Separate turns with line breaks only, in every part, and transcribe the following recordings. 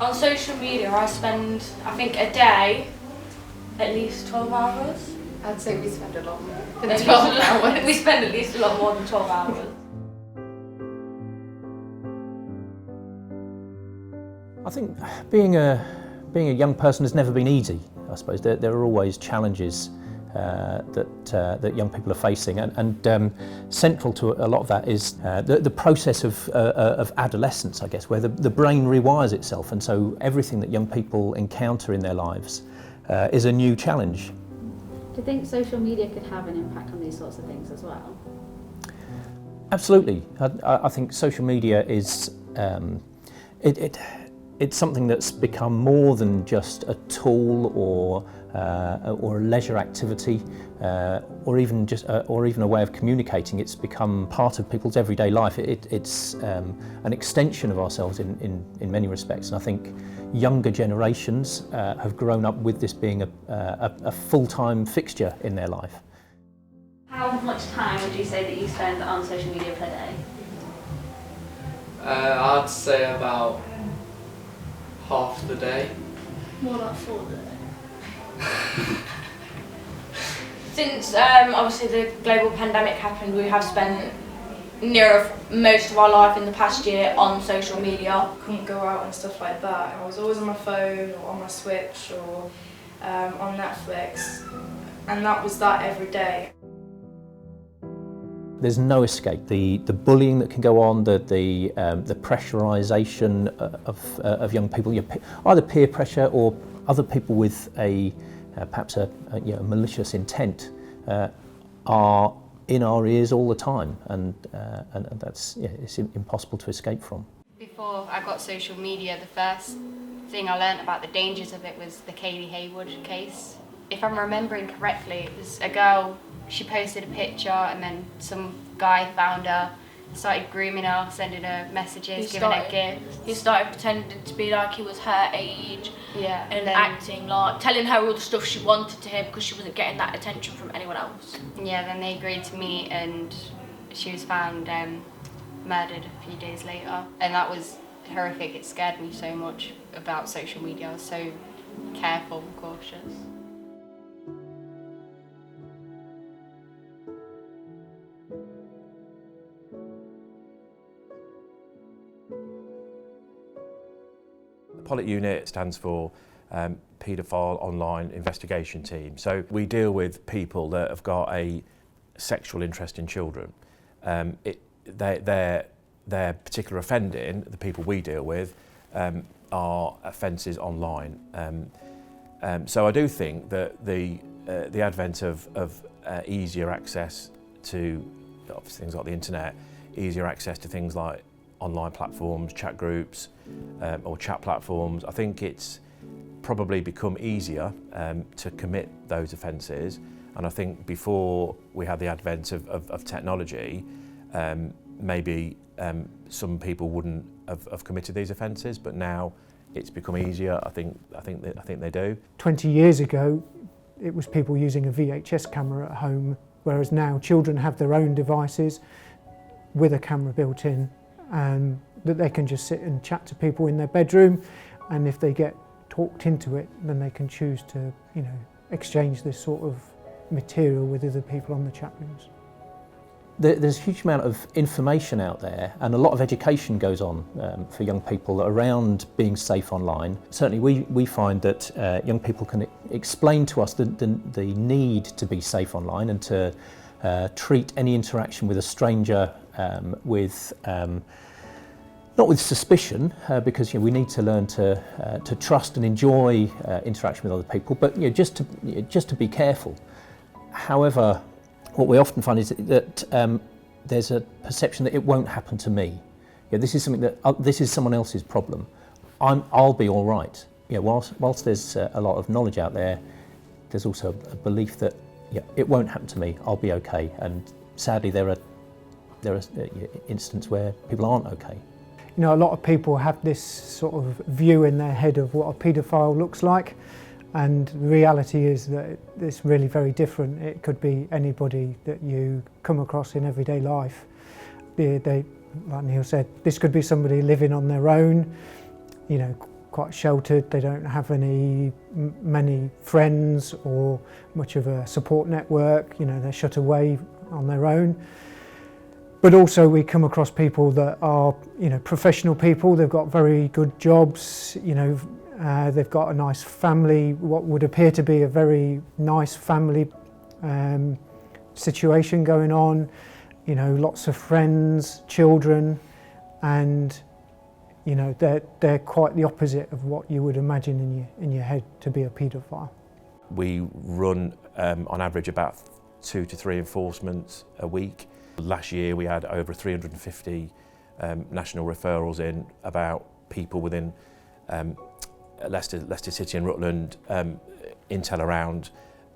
On social media, I spend, I think, a day, at least 12 hours.
I'd say we spend a lot more than 12 hours.
We spend at least a lot more than 12 hours.
I think being a young person has never been easy. I suppose there are always challenges that young people are facing, and central to a lot of that is the process of adolescence, I guess, where the brain rewires itself, and so everything that young people encounter in their lives is a new challenge.
Do you think social media could have an impact on these sorts of things as well?
Absolutely. I think social media is it's something that's become more than just a tool or a leisure activity, or even a way of communicating. It's become part of people's everyday life. It's an extension of ourselves in many respects, and I think younger generations have grown up with this being a full-time fixture in their life.
How much time would you say that you spend on social media per day?
I'd say about half the day.
More like 4 days. Since obviously the global pandemic happened, we have spent near most of our life in the past year on social media.
Couldn't go out and stuff like that. I was always on my phone or on my Switch or on Netflix, and that was that every day.
There's no escape. The bullying that can go on, the pressurisation of young people, either peer pressure or other people with perhaps a malicious intent, are in our ears all the time, and that's it's impossible to escape from.
Before I got social media, the first thing I learnt about the dangers of it was the Kaylee Haywood case. If I'm remembering correctly, it was a girl. She posted a picture and then some guy found her, started grooming her, sending her messages, giving her gifts.
He started pretending to be like he was her age,
yeah,
and acting like, telling her all the stuff she wanted to hear because she wasn't getting that attention from anyone else.
Yeah, then they agreed to meet and she was found murdered a few days later. And that was horrific. It scared me so much about social media. I was so careful and cautious.
The Pollitt unit stands for Paedophile Online Investigation Team. So we deal with people that have got a sexual interest in children. Their particular offending, the people we deal with, are offences online. So I do think that the advent of easier access to obviously things like the internet, easier access to things like online platforms, chat groups, or chat platforms, I think it's probably become easier to commit those offences. And I think before we had the advent of technology, maybe some people wouldn't have committed these offences, but now it's become easier. I think they do.
20 years ago, it was people using a VHS camera at home, whereas now children have their own devices with a camera built in, that they can just sit and chat to people in their bedroom, and if they get talked into it, then they can choose to, exchange this sort of material with other people on the chat rooms.
There's a huge amount of information out there, and a lot of education goes on for young people around being safe online. Certainly we find that young people can explain to us the need to be safe online and to treat any interaction with a stranger not with suspicion, because we need to learn to trust and enjoy interaction with other people, but just to be careful. However, what we often find is that there's a perception that it won't happen to me. This is something that this is someone else's problem. I'll be all right. Whilst there's a lot of knowledge out there, there's also a belief that it won't happen to me. I'll be okay. And sadly, there are instances where people aren't okay.
A lot of people have this sort of view in their head of what a paedophile looks like, and the reality is that it's really very different. It could be anybody that you come across in everyday life. Like Neil said, this could be somebody living on their own, quite sheltered, they don't have many friends or much of a support network, you know, they're shut away on their own. But also we come across people that are, you know, professional people, they've got very good jobs, you know, they've got a nice family, what would appear to be a very nice family situation going on, you know, lots of friends, children, and you know, they're quite the opposite of what you would imagine in your head to be a paedophile.
We run on average about 2 to 3 enforcements a week. Last year we had over 350 national referrals in about people within Leicester City and Rutland, intel around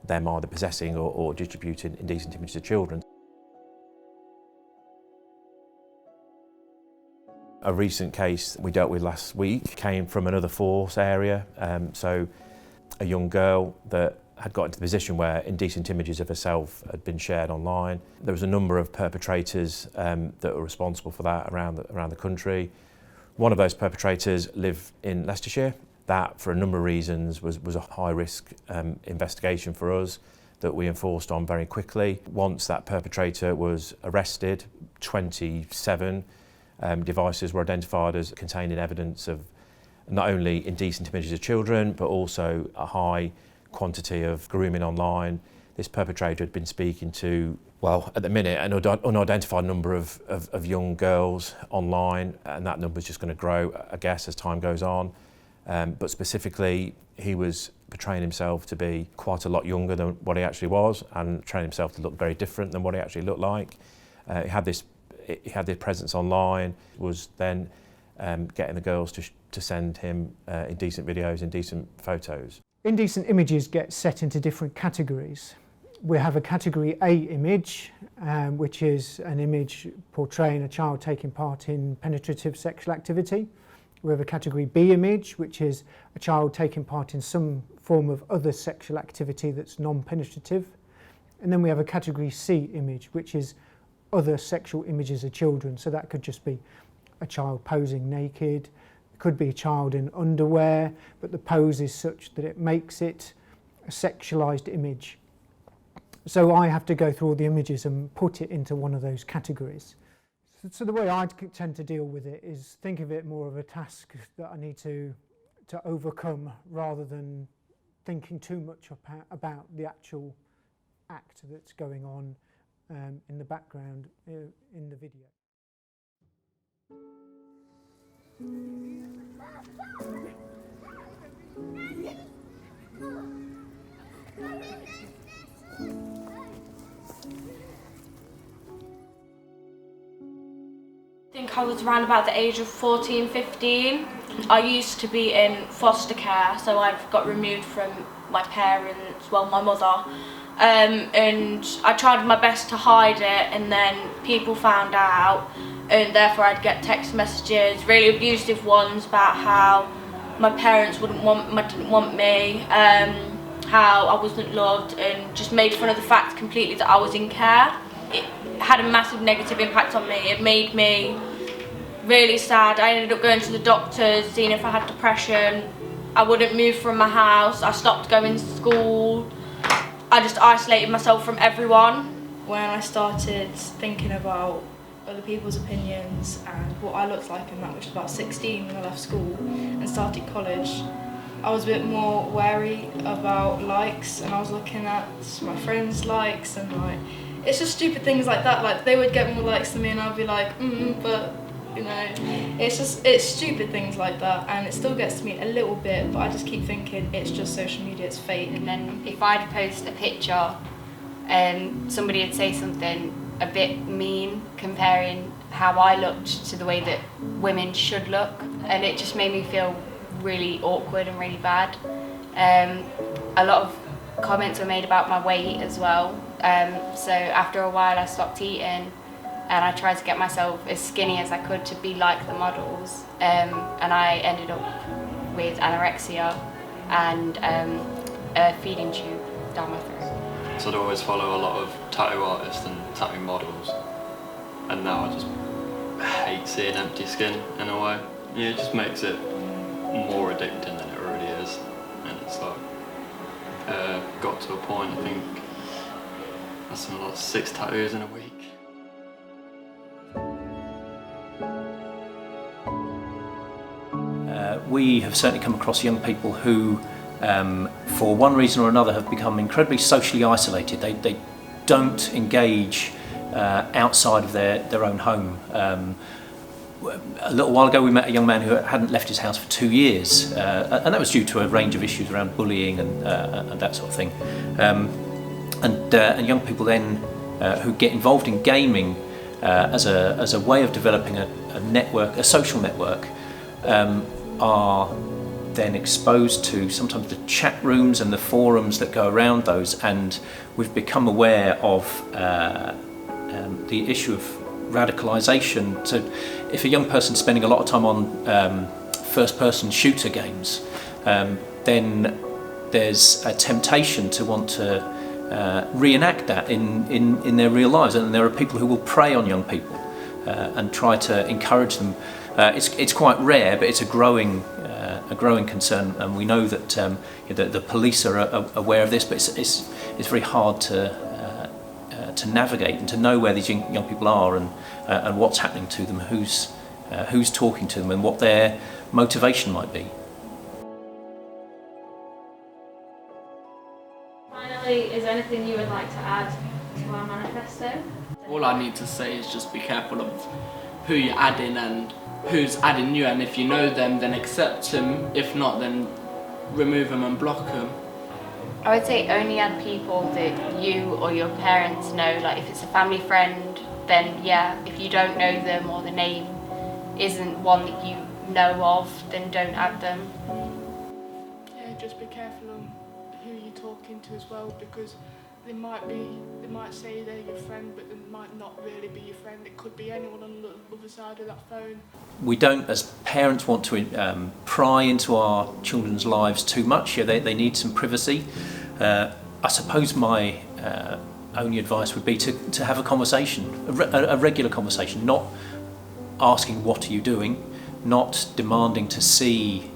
them either possessing or distributing indecent images of children. A recent case we dealt with last week came from another force area, so a young girl that had got into the position where indecent images of herself had been shared online. There was a number of perpetrators that were responsible for that around the country. One of those perpetrators lived in Leicestershire. That, for a number of reasons, was a high-risk investigation for us that we enforced on very quickly. Once that perpetrator was arrested, 27 devices were identified as containing evidence of not only indecent images of children, but also a high quantity of grooming online. This perpetrator had been speaking to, well, at the minute, an unidentified number of young girls online, and that number's just going to grow, I guess, as time goes on. But specifically, he was portraying himself to be quite a lot younger than what he actually was, and portraying himself to look very different than what he actually looked like. He had this presence online, was then getting the girls to send him indecent videos, indecent photos.
Indecent images get set into different categories. We have a category A image, which is an image portraying a child taking part in penetrative sexual activity. We have a category B image, which is a child taking part in some form of other sexual activity that's non-penetrative. And then we have a category C image, which is other sexual images of children. So that could just be a child posing naked, it could be a child in underwear, but the pose is such that it makes it a sexualized image. So I have to go through all the images and put it into one of those categories. So the way I tend to deal with it is think of it more of a task that I need to overcome, rather than thinking too much about the actual act that's going on in the background in the video.
I think I was around about the age of 14, 15. I used to be in foster care, so I've got removed from my parents, well, my mother, and I tried my best to hide it, and then people found out, and therefore I'd get text messages, really abusive ones, about how my parents didn't want me, how I wasn't loved, and just made fun of the fact completely that I was in care. It had a massive negative impact on me. It made me really sad. I ended up going to the doctors, seeing if I had depression. I wouldn't move from my house. I stopped going to school. I just isolated myself from everyone.
When I started thinking about other people's opinions and what I looked like, and that, which was about 16 when I left school and started college, I was a bit more wary about likes, and I was looking at my friends' likes, and like, it's just stupid things like that. Like, they would get more likes than me, and I'd be like, but you know, it's stupid things like that, and it still gets to me a little bit, but I just keep thinking it's just social media, it's fake.
And then if I'd post a picture and somebody would say something a bit mean comparing how I looked to the way that women should look, and it just made me feel really awkward and really bad. A lot of comments were made about my weight as well, so after a while I stopped eating, and I tried to get myself as skinny as I could to be like the models, and I ended up with anorexia and a feeding tube down my throat.
So I'd always follow a lot of tattoo artists and tattoo models, and now I just hate seeing empty skin in a way. Yeah, it just makes it more addicting than it already is, and it's like got to a point, I think that's something like 6 tattoos in a week.
We have certainly come across young people who, for one reason or another, have become incredibly socially isolated. They don't engage outside of their own home. A little while ago we met a young man who hadn't left his house for 2 years, and that was due to a range of issues around bullying and that sort of thing. And young people then who get involved in gaming as a way of developing a network, a social network, are then exposed to sometimes the chat rooms and the forums that go around those, and we've become aware of the issue of radicalisation. So if a young person's spending a lot of time on first-person shooter games, then there's a temptation to want to reenact that in their real lives, and there are people who will prey on young people and try to encourage them. It's quite rare, but it's a growing concern, and we know that the police are aware of this, but it's very hard to navigate and to know where these young people are and what's happening to them, who's talking to them, and what their motivation might be.
Finally, is there anything you would like to add to our manifesto?
All I need to say is just be careful of who you're adding and who's adding you, and if you know them, then accept them. If not, then remove them and block them.
I would say only add people that you or your parents know. Like if it's a family friend, then yeah. If you don't know them or the name isn't one that you know of, then don't add them.
Yeah, just be careful on who you're talking to as well, because they might say they're your friend, but they might not really be your friend. It could be anyone on the other side of that phone.
We don't, as parents, want to pry into our children's lives too much. Yeah, they need some privacy. I suppose my only advice would be to have a conversation, a regular conversation, not asking what are you doing, not demanding to see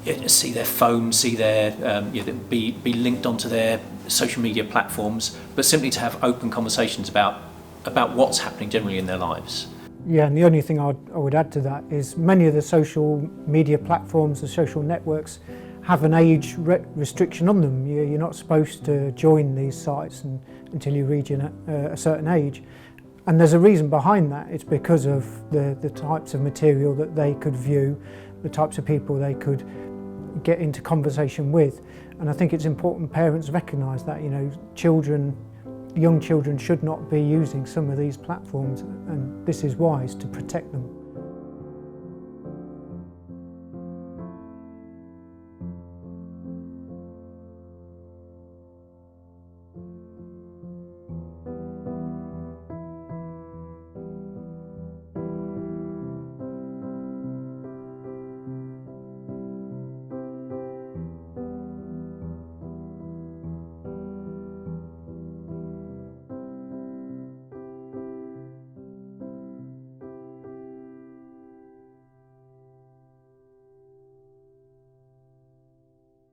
their phone, see their be linked onto their social media platforms, but simply to have open conversations about what's happening generally in their lives.
Yeah, and the only thing I would add to that is many of the social media platforms, the social networks, have an age restriction on them. You're not supposed to join these sites until you reach a certain age. And there's a reason behind that. It's because of the types of material that they could view, the types of people they could get into conversation with. And I think it's important parents recognise that, young children should not be using some of these platforms, and this is wise to protect them.